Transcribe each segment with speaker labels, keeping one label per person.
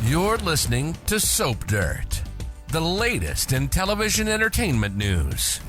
Speaker 1: You're listening to Soap Dirt, the latest in television entertainment news.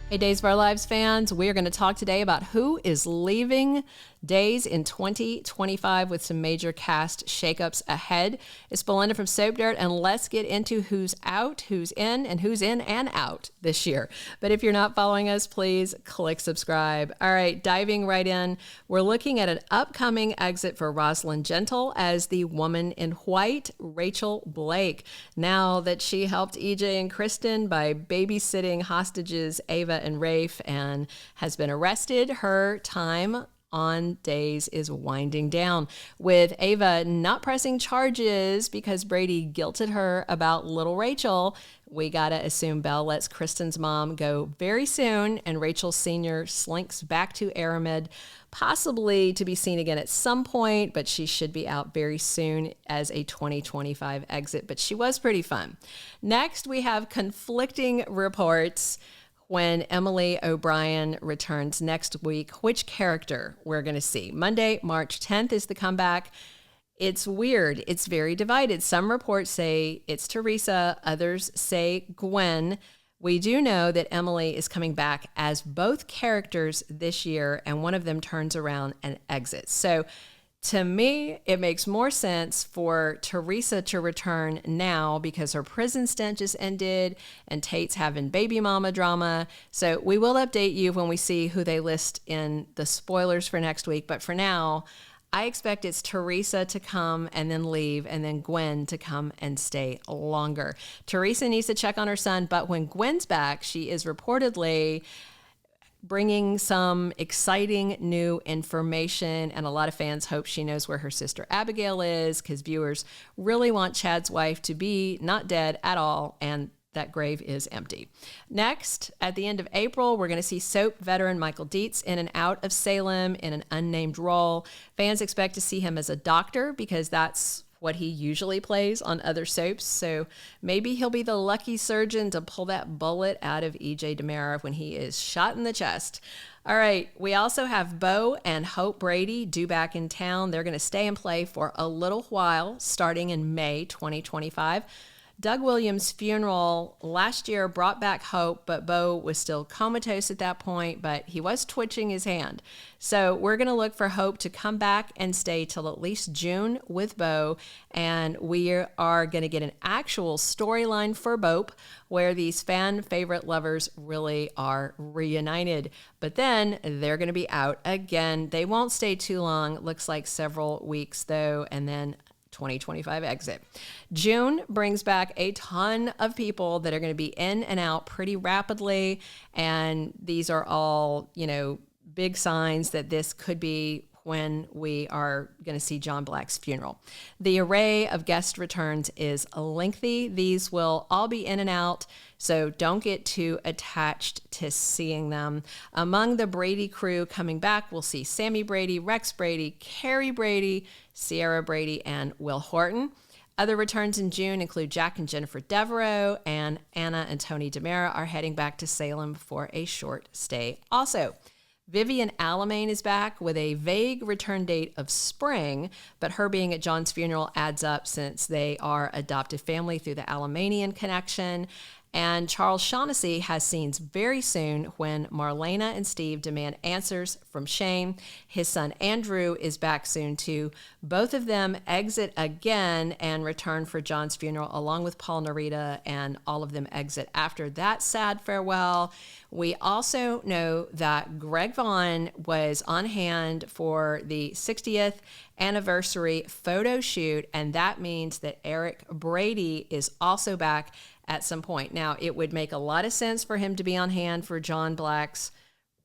Speaker 2: Hey, Days of Our Lives fans, we are going to talk today about who is leaving Days in 2025 with some major cast shakeups ahead. It's Belinda from Soap Dirt, and let's get into who's out, who's in, and who's in and out this year. But if you're not following us, please click subscribe. All right, diving right in, we're looking at an upcoming exit for Rosalyn Gentle as the woman in white, Rachel Blake. Now that she helped EJ and Kristian by babysitting hostages Ava and Rafe and has been arrested, her time on Days is winding down, with Ava not pressing charges because Brady guilted her about little Rachel. We gotta assume Belle lets Kristen's mom go very soon, and Rachel Sr. slinks back to Aramid, possibly to be seen again at some point, but she should be out very soon as a 2025 exit. But she was pretty fun. Next, we have conflicting reports when Emily O'Brien returns next week, which character we're going to see. Monday, March 10th is the comeback. It's weird. It's very divided. Some reports say it's Teresa. Others say Gwen. We do know that Emily is coming back as both characters this year, and one of them turns around and exits. So to me, it makes more sense for Teresa to return now because her prison stint just ended and Tate's having baby mama drama. So we will update you when we see who they list in the spoilers for next week. But for now, I expect it's Teresa to come and then leave, and then Gwen to come and stay longer. Teresa needs to check on her son, but when Gwen's back, she is reportedly bringing some exciting new information, and a lot of fans hope she knows where her sister Abigail is, because viewers really want Chad's wife to be not dead at all, and that grave is empty. Next, at the end of April, we're going to see soap veteran Michael Dietz in and out of Salem in an unnamed role. Fans expect to see him as a doctor because that's what he usually plays on other soaps. So maybe he'll be the lucky surgeon to pull that bullet out of EJ DiMera when he is shot in the chest. All right, we also have Beau and Hope Brady due back in town. They're going to stay and play for a little while, starting in May 2025. Doug Williams' funeral last year brought back Hope, but Beau was still comatose at that point, but he was twitching his hand. So we're going to look for Hope to come back and stay till at least June with Beau, and we are going to get an actual storyline for Bope where these fan favorite lovers really are reunited. But then they're going to be out again. They won't stay too long. Looks like several weeks though, and then 2025 exit. June brings back a ton of people that are going to be in and out pretty rapidly. And these are all, big signs that this could be when we are going to see John Black's funeral. The array of guest returns is lengthy. These will all be in and out, so don't get too attached to seeing them. Among the Brady crew coming back, we'll see Sami Brady, Rex Brady, Carrie Brady, Ciara Brady, and Will Horton. Other returns in June include Jack and Jennifer Deveraux, and Anna and Tony DiMera are heading back to Salem for a short stay. Also, Vivian Alamain is back with a vague return date of spring, but her being at John's funeral adds up since they are adopted family through the Alamainian connection. And Charles Shaughnessy has scenes very soon when Marlena and Steve demand answers from Shane. His son Andrew is back soon too. Both of them exit again and return for John's funeral, along with Paul Narita, and all of them exit after that sad farewell. We also know that Greg Vaughn was on hand for the 60th anniversary photo shoot, and that means that Eric Brady is also back at some point. Now, it would make a lot of sense for him to be on hand for John Black's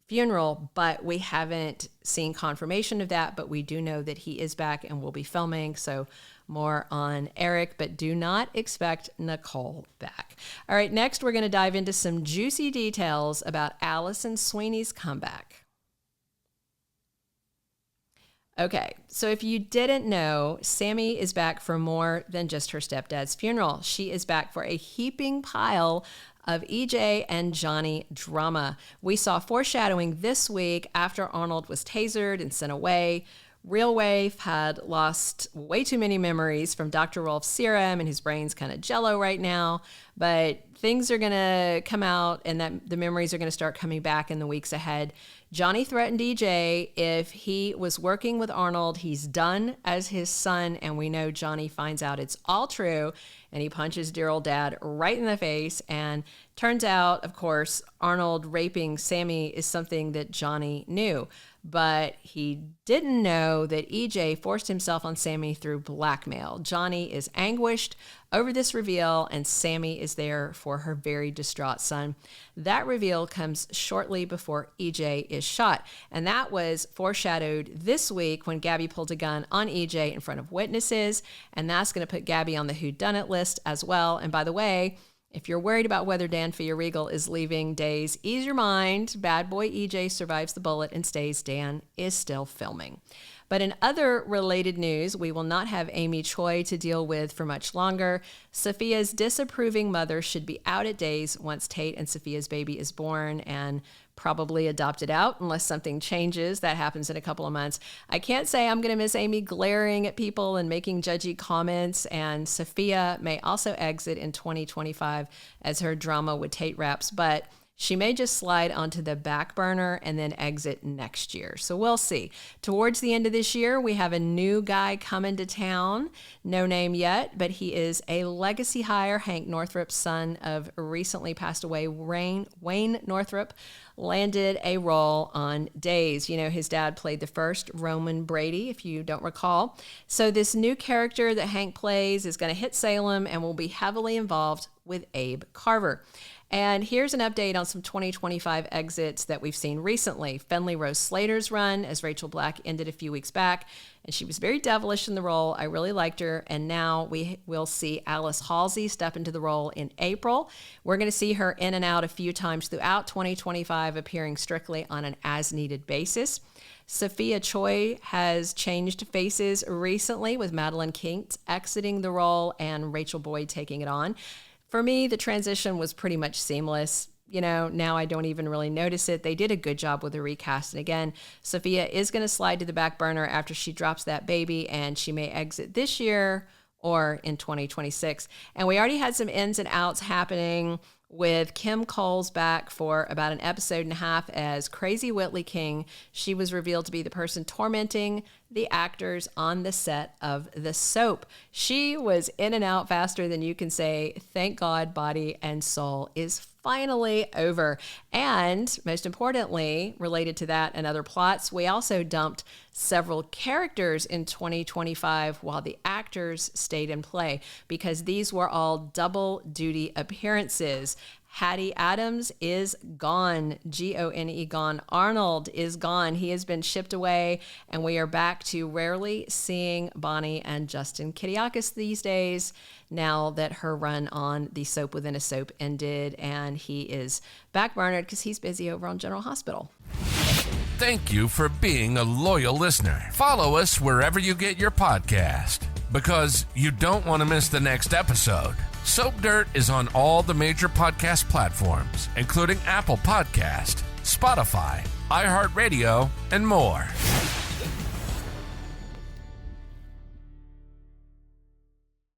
Speaker 2: funeral, but we haven't seen confirmation of that, but we do know that he is back and will be filming, so more on Eric, but do not expect Nicole back. All right, next we're going to dive into some juicy details about Alison Sweeney's comeback. Okay, so if you didn't know, Sami is back for more than just her stepdad's funeral. She is back for a heaping pile of EJ and Johnny drama. We saw foreshadowing this week after Arnold was tasered and sent away. Real Rafe had lost way too many memories from Dr. Rolf's serum, and his brain's kind of jello right now. But things are going to come out, and that the memories are going to start coming back in the weeks ahead. Johnny threatened EJ if he was working with Arnold, he's done as his son, and we know Johnny finds out it's all true, and he punches dear old dad right in the face. And turns out, of course, Arnold raping Sami is something that Johnny knew. But he didn't know that EJ forced himself on Sami through blackmail. Johnny is anguished over this reveal, and Sami is there for her very distraught son. That reveal comes shortly before EJ is shot, and that was foreshadowed this week when Gabby pulled a gun on EJ in front of witnesses, and that's going to put Gabby on the whodunit list as well. And by the way, if you're worried about whether Dan Feuerriegel is leaving Days, ease your mind. Bad boy EJ survives the bullet and stays. Dan is still filming. But in other related news, we will not have Amy Choi to deal with for much longer. Sophia's disapproving mother should be out at Days once Tate and Sophia's baby is born and probably adopted out unless something changes. That happens in a couple of months. I can't say I'm going to miss Amy glaring at people and making judgy comments, and Sophia may also exit in 2025 as her drama with Tate wraps, but she may just slide onto the back burner and then exit next year. So we'll see. Towards the end of this year, we have a new guy coming to town. No name yet, but he is a legacy hire. Hank Northrup's son of recently passed away Wayne Northrup landed a role on Days. You know, his dad played the first Roman Brady, if you don't recall. So this new character that Hank plays is going to hit Salem and will be heavily involved with Abe Carver. And here's an update on some 2025 exits that we've seen recently. Finley Rose Slater's run as Rachel Black ended a few weeks back, and she was very devilish in the role. I really liked her, and now we will see Alice Halsey step into the role in April. We're going to see her in and out a few times throughout 2025, appearing strictly on an as-needed basis. Sophia Choi has changed faces recently, with Madeline Kinks exiting the role and Rachel Boyd taking it on. For me, the transition was pretty much seamless. You know, now I don't even really notice it. They did a good job with the recast. And again, Sophia is going to slide to the back burner after she drops that baby, and she may exit this year or in 2026. And we already had some ins and outs happening with Kim Coles back for about an episode and a half as Crazy Whitley King. She was revealed to be the person tormenting the actors on the set of the soap. She was in and out faster than you can say. Thank God Body and Soul is finally over. And most importantly, related to that and other plots, we also dumped several characters in 2025 while the actors stayed in play, because these were all double duty appearances. Hattie Adams is gone. Gone. Gone. Arnold is gone. He has been shipped away, and we are back to rarely seeing Bonnie and Justin Kiriakis these days, now that her run on The Soap Within a Soap ended, and he is backburnered because he's busy over on General Hospital.
Speaker 1: Thank you for being a loyal listener. Follow us wherever you get your podcast, because you don't want to miss the next episode. Soap Dirt is on all the major podcast platforms, including Apple Podcast, Spotify, iHeartRadio, and more.